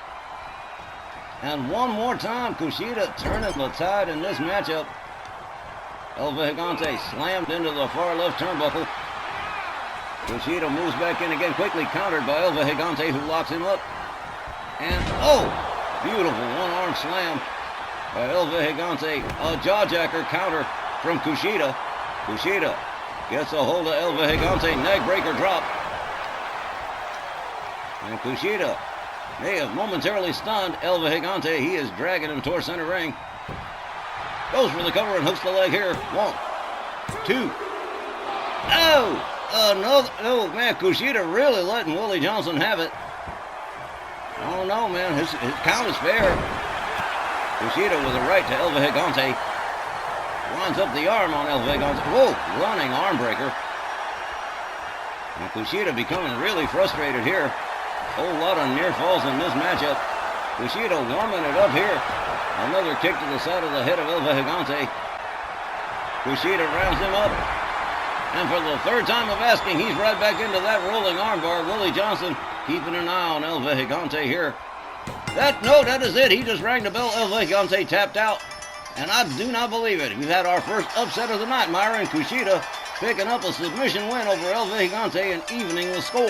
And one more time, Kushida turning the tide in this matchup. El Gigante slammed into the far left turnbuckle. Kushida moves back in again, quickly countered by El Gigante, who locks him up. And, oh, beautiful one-arm slam by El Gigante. A jawjacker counter from Kushida. Kushida gets a hold of El Gigante, neck breaker drop. And Kushida may have momentarily stunned El Gigante. He is dragging him towards center ring. Goes for the cover and hooks the leg here. 1, 2. Oh, another. Oh, man, Kushida really letting Willie Johnson have it. Oh, no, man. His count is fair. Kushida with a right to El Gigante. Lines up the arm on El Gigante. Whoa, running arm breaker. And Kushida becoming really frustrated here. Whole lot of near falls in this matchup. Kushida warming it up here. Another kick to the side of the head of El Gigante. Kushida rounds him up. And for the third time of asking, he's right back into that rolling armbar. Willie Johnson keeping an eye on El Gigante here. That is it. He just rang the bell. El Gigante tapped out. And I do not believe it. We've had our first upset of the night. Myra and Kushida picking up a submission win over El Gigante and evening the score.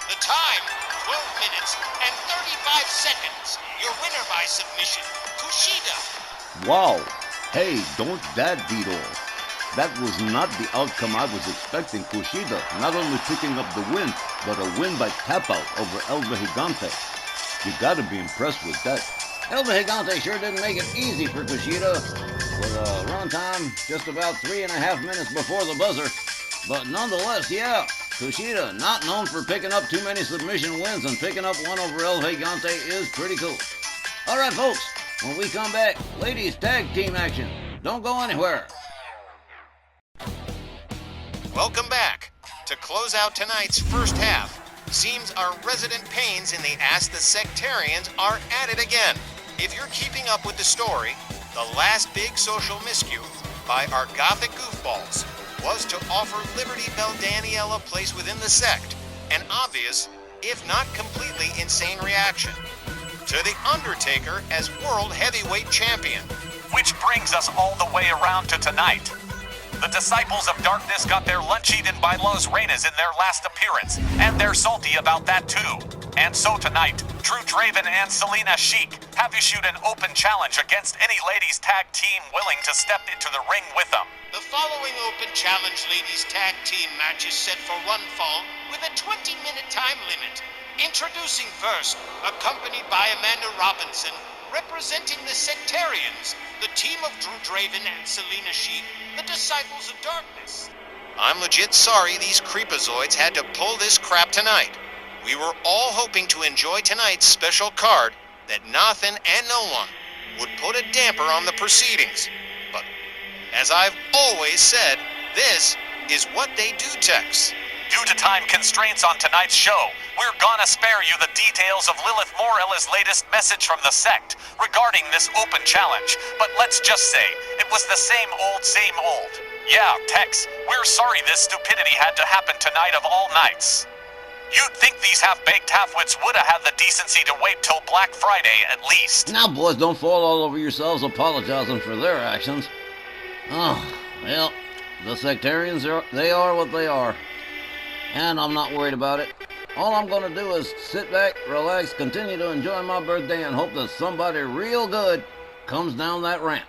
The time, 12 minutes and 35 seconds. Your winner by submission, Kushida.
Wow. Hey, don't that beat all. That was not the outcome I was expecting. Kushida not only picking up the win, but a win by tap out over El Gigante. You gotta be impressed with that.
El Gigante sure didn't make it easy for Kushida with a run time just about 3.5 minutes before the buzzer. But nonetheless, yeah, Kushida, not known for picking up too many submission wins, and picking up one over El Gigante is pretty cool. All right, folks, when we come back, ladies tag team action. Don't go anywhere.
Welcome back. To close out tonight's first half, seems our resident pains in the Ask the Sectarians are at it again. If you're keeping up with the story, the last big social miscue by our gothic goofballs was to offer Liberty Bell Danielle a place within the sect, an obvious, if not completely insane reaction to The Undertaker as World Heavyweight Champion.
Which brings us all the way around to tonight. The Disciples of Darkness got their lunch eaten by Los Reinas in their last appearance, and they're salty about that too. And so tonight, Drew Draven and Selena Sheik have issued an open challenge against any ladies tag team willing to step into the ring with them.
The following open challenge ladies tag team match is set for one fall with a 20-minute time limit. Introducing first, accompanied by Amanda Robinson, representing the Sectarians, the team of Drew Draven and Selena Sheik, the Disciples of Darkness.
I'm legit sorry these creepazoids had to pull this crap tonight. We were all hoping to enjoy tonight's special card that nothing and no one would put a damper on the proceedings. But, as I've always said, this is what they do, Tex.
Due to time constraints on tonight's show, we're gonna spare you the details of Lilith Morella's latest message from the sect regarding this open challenge, but let's just say, it was the same old. Yeah, Tex, we're sorry this stupidity had to happen tonight of all nights. You'd think these half-baked halfwits would have had the decency to wait till Black Friday at least.
Now, boys, don't fall all over yourselves apologizing for their actions. Oh, well, the Sectarians, they are what they are. And I'm not worried about it. All I'm going to do is sit back, relax, continue to enjoy my birthday, and hope that somebody real good comes down that ramp.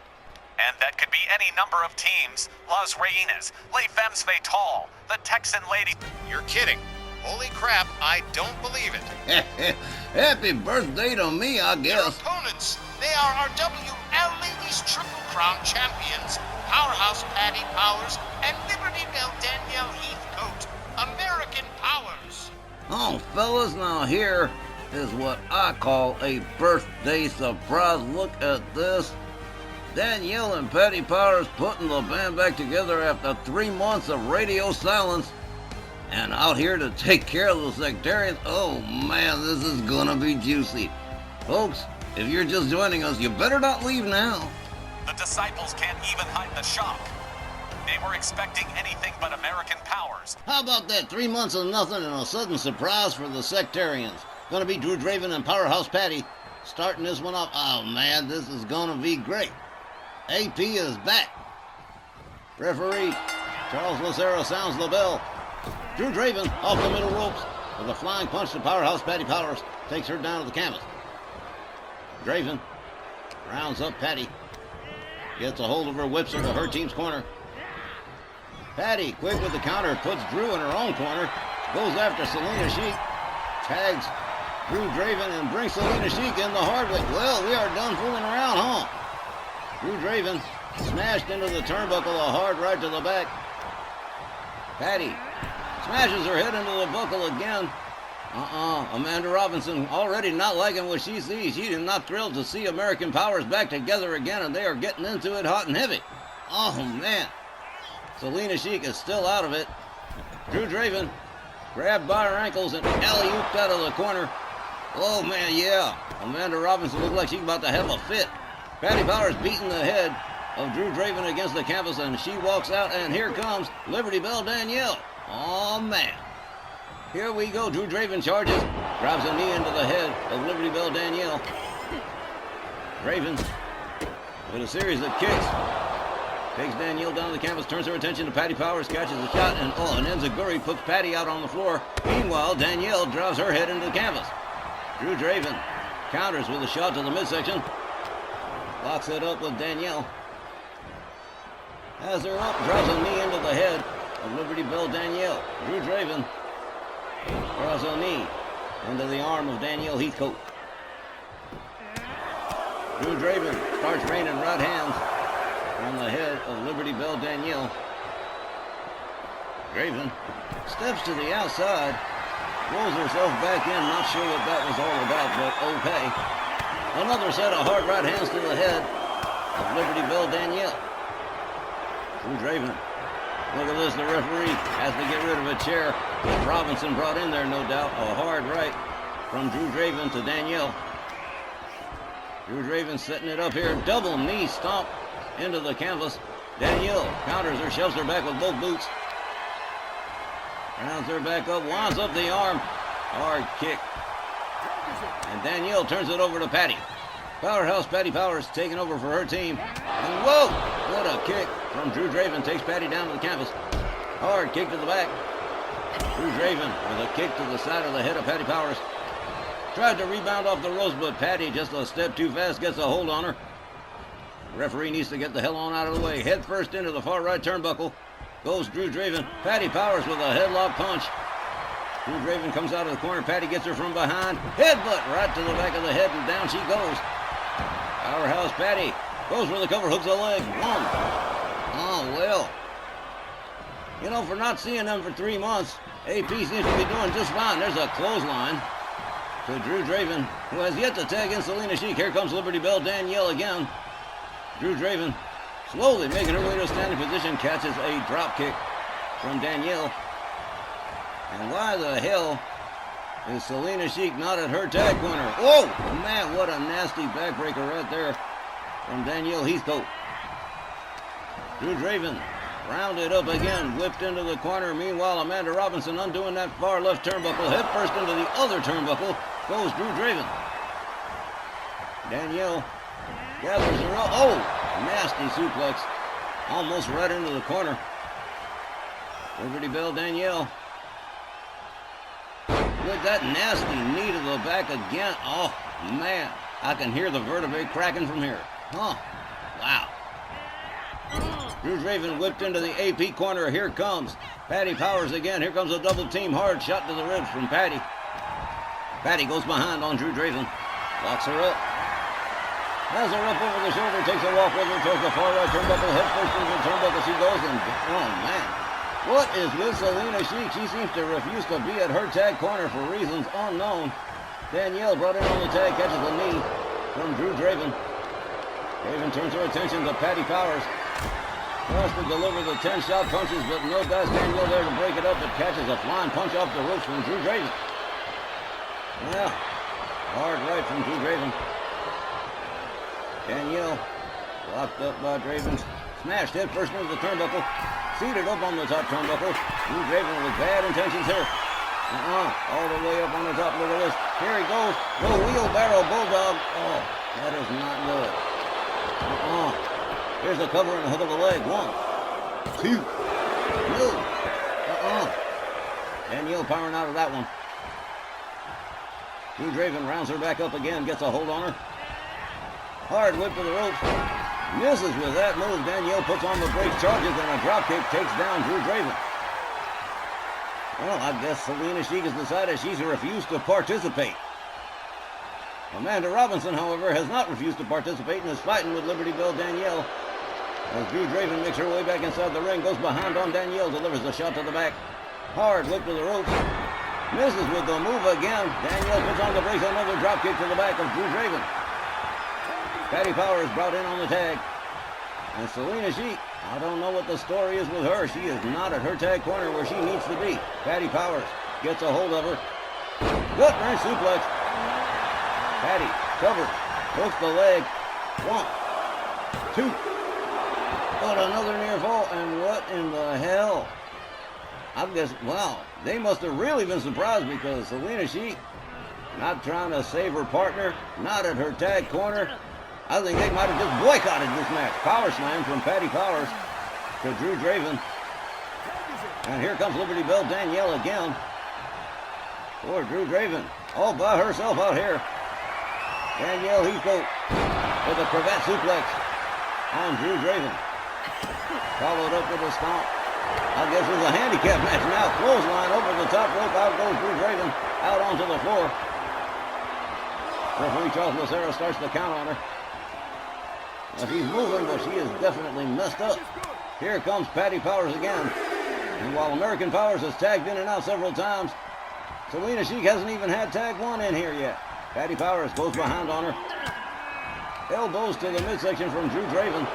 And that could be any number of teams. Las Reinas, Les Femmes Fatales, the Texan Lady.
You're kidding. Holy crap, I don't believe it.
Happy birthday to me, I
Their
guess.
opponents, they are our WL Ladies Triple Crown champions, Powerhouse Patty Powers and Liberty Bell Danielle Heathcote, American Powers.
Oh, fellas, now here is what I call a birthday surprise. Look at this. Danielle and Patty Powers putting the band back together after 3 months of radio silence. And out here to take care of the Sectarians. Oh man, this is gonna be juicy. Folks, if you're just joining us, you better not leave now.
The Disciples can't even hide the shock. They were expecting anything but American Powers.
How about that? 3 months of nothing and a sudden surprise for the Sectarians. Gonna be Drew Draven and Powerhouse Patty. starting this one off. Oh, man, this is going to be great. AP is back. Referee Rwl Sn Rl sounds the bell. Drew Draven off the middle ropes with a flying punch to Powerhouse Patty Powers. Takes her down to the canvas. Draven rounds up Patty. Gets a hold of her, whips her to her team's corner. Patty, quick with the counter, puts Drew in her own corner. Goes after Selena Sheik. Tags Drew Draven and brings Selena Sheik in the hard way. Well, we are done fooling around, huh? Drew Draven smashed into the turnbuckle, a hard right to the back. Patty smashes her head into the buckle again. Amanda Robinson already not liking what she sees. She is not thrilled to see American Powers back together again, and they are getting into it hot and heavy. Oh, man. Selena Sheik is still out of it. Drew Draven grabbed by her ankles and alley-ooped out of the corner. Oh, man, yeah. Amanda Robinson looked like she's about to have a fit. Patty Powers beating the head of Drew Draven against the canvas, and she walks out, and here comes Liberty Bell Danielle. Oh, man. Here we go. Drew Draven charges, drives a knee into the head of Liberty Bell Danielle. Draven, with a series of kicks, takes Danielle down to the canvas, turns her attention to Patty Powers, catches a shot, and an enziguri puts Patty out on the floor. Meanwhile, Danielle drives her head into the canvas. Drew Draven counters with a shot to the midsection. Locks it up with Danielle. Has her up, drives a knee into the head of Liberty Bell Danielle. Drew Draven draws a knee into the arm of Danielle Heathcote. Drew Draven starts raining right hands on the head of Liberty Bell Danielle. Draven steps to the outside, rolls herself back in, not sure what that was all about, but okay. Another set of hard right hands to the head of Liberty Bell Danielle. Drew Draven. Look at this, the referee has to get rid of a chair that Robinson brought in there, no doubt. A hard right from Drew Draven to Danielle. Drew Draven setting it up here. Double knee stomp into the canvas. Danielle counters her, shoves her back with both boots. Rounds her back up, winds up the arm. Hard kick. And Danielle turns it over to Patty. Powerhouse Patty Powers taking over for her team. And whoa! What a kick from Drew Draven. Takes Patty down to the canvas. Hard kick to the back. Drew Draven with a kick to the side of the head of Patty Powers. Tried to rebound off the ropes, but Patty just a step too fast, gets a hold on her. Referee needs to get the hell on out of the way. Head first into the far right turnbuckle. Goes Drew Draven. Patty Powers with a headlock punch. Drew Draven comes out of the corner. Patty gets her from behind. Headbutt right to the back of the head, and down she goes. Powerhouse Patty goes for the cover, hooks a leg. One. Oh, well. You know, for not seeing them for 3 months, AP seems to be doing just fine. There's a clothesline to Drew Draven, who has yet to tag in Selena Sheik. Here comes Liberty Bell Danielle again. Drew Draven slowly making her way to a standing position, catches a drop kick from Danielle. And why the hell is Selena Sheik not at her tag corner? Whoa, man, what a nasty backbreaker right there from Danielle Heathcote. Drew Draven rounded up again, whipped into the corner. Meanwhile, Amanda Robinson undoing that far left turnbuckle. Head first into the other turnbuckle goes Drew Draven. Danielle gathers her up. Oh, nasty suplex. Almost right into the corner. Liberty Bell Danielle with that nasty knee to the back again. Oh, man. I can hear the vertebrae cracking from here. Huh. Wow. Drew Draven whipped into the AP corner. Here comes Patty Powers again. Here comes a double team hard shot to the ribs from Patty. Patty goes behind on Drew Draven. Locks her up. Has her up over the shoulder. Takes a walk with her towards the far right turnbuckle. Head first into the turnbuckle she goes. And, oh, man. What is with Selena Sheik? She seems to refuse to be at her tag corner for reasons unknown. Danielle brought in on the tag, catches a knee from Drew Draven. Draven turns her attention to Patty Powers. Tries to deliver the 10-shot punches, but no dice Danielle there to break it up. It catches a flying punch off the ropes from Drew Draven. Yeah, hard right from Drew Draven. Danielle locked up by Draven. Smashed head first into the turnbuckle. Seated up on the top turnbuckle. Drew Draven with bad intentions here. All the way up on the top. Look at this. Here he goes. The wheelbarrow bulldog. Oh, that is not good. Here's a cover and a hook of the leg. 1, 2. No. Danielle powering out of that one. Drew Draven rounds her back up again. Gets a hold on her. Hard whip to the ropes. Misses with that move. Danielle puts on the brakes, charges, and a dropkick takes down Drew Draven. Well, I guess Selena Sheik has decided she's refused to participate. Amanda Robinson, however, has not refused to participate and is fighting with Liberty Bell Danielle. As Drew Draven makes her way back inside the ring, goes behind on Danielle, delivers the shot to the back. Hard whip to the ropes. Misses with the move again. Danielle puts on the brakes, another dropkick to the back of Drew Draven. Patty Powers brought in on the tag. And Selena Sheik, I don't know what the story is with her. She is not at her tag corner where she needs to be. Patty Powers gets a hold of her. Gut wrench suplex. Patty covers, hooks the leg. 1, 2. But another near fall. And what in the hell? I guess, wow, they must have really been surprised because Selena Sheik, not trying to save her partner, not at her tag corner. I think they might have just boycotted this match. Power slam from Patty Powers to Drew Draven. And here comes Liberty Bell Danielle again. Poor Drew Draven, all by herself out here. Danielle Heathcote with a cravat suplex on Drew Draven. Followed up with a stomp. I guess it's a handicap match now. Clothesline over the top rope. Out goes Drew Draven. Out onto the floor. Referee Charles Lucero starts to count on her. Well, she's moving, but she is definitely messed up. Here comes Patty Powers again. And while American Powers has tagged in and out several times, Selena Sheik hasn't even had tag 1 in here yet. Patty Powers goes behind on her. Elbows to the midsection from Drew Draven.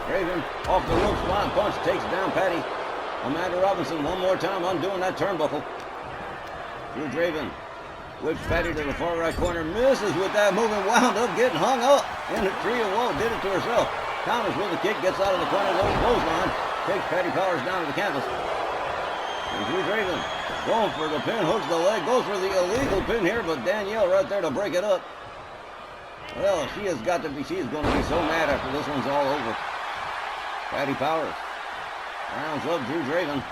Draven off the rope, flying punch, takes down Patty. Amanda Robinson one more time undoing that turnbuckle. Drew Draven whips Patty to the far right corner, misses with that move and wound up getting hung up in the tree of woe. Did it to herself. Counters with a kick, gets out of the corner, goes clothesline, takes Patty Powers down to the canvas. And Drew Draven going for the pin, hooks the leg, goes for the illegal pin here, but Danielle right there to break it up. Well, she is going to be so mad after this one's all over. Patty Powers rounds up Drew Draven.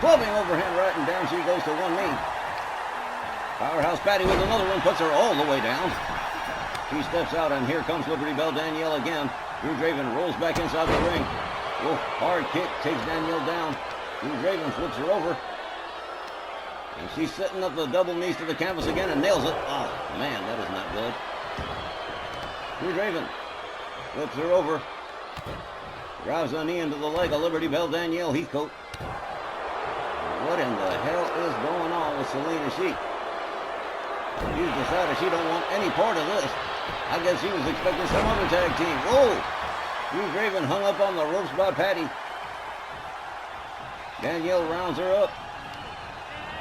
Clubbing overhand right, and down she goes to one knee. Powerhouse Patty with another one, puts her all the way down. She steps out, and here comes Liberty Bell Danielle again. Drew Draven rolls back inside the ring. Oh, hard kick takes Danielle down. Drew Draven flips her over. And she's setting up the double knees to the canvas again and nails it. Oh, man, that is not good. Drew Draven flips her over. Drives a knee into the leg of Liberty Bell Danielle Heathcote. What in the hell is going on with Selena Sheik? She's decided she don't want any part of this. I guess she was expecting some other tag team. Whoa! Drew Draven hung up on the ropes by Patty. Danielle rounds her up.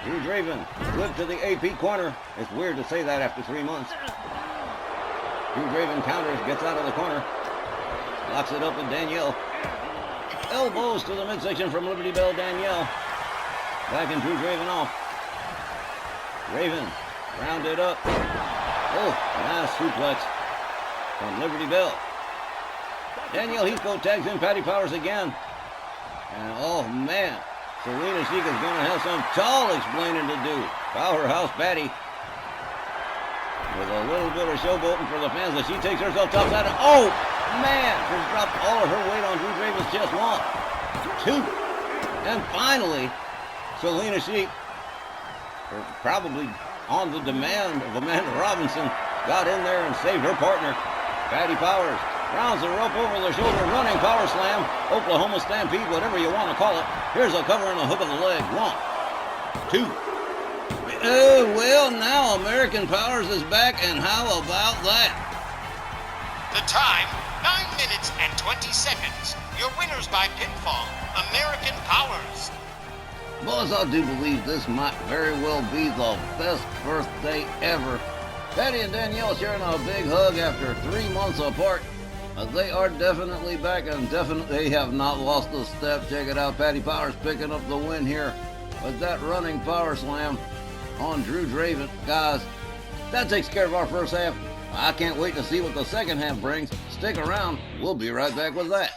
Drew Draven flipped to the AP corner. It's weird to say that after 3 months. Drew Draven counters, gets out of the corner. Locks it up with Danielle. Elbows to the midsection from Liberty Bell Danielle. Backing Drew Draven off. Draven rounded up. Oh, nice suplex from Liberty Bell. Danielle Heathcote tags in Patty Powers again. And oh man, Selena Sheik is going to have some tall explaining to do. Powerhouse Patty with a little bit of showboating for the fans as she takes herself topside. Oh man, she's dropped all of her weight on Drew Draven's chest. 1, 2, and finally, Selena Sheik, probably on the demand of Amanda Robinson, got in there and saved her partner. Patty Powers rounds the rope over the shoulder, running power slam, Oklahoma Stampede, whatever you want to call it. Here's a cover and a hook of the leg. 1, 2. Oh, well, now American Powers is back, and how about that?
The time, 9 minutes and 20 seconds. Your winners by pinfall, American Powers.
Boys, I do believe this might very well be the best birthday ever. Patty and Danielle sharing a big hug after 3 months apart. They are definitely back and definitely have not lost a step. Check it out, Patty Powers picking up the win here with that running power slam. on Drew Draven. Guys, that takes care of our first half. I can't wait to see what the second half brings. Stick around. We'll be right back with that.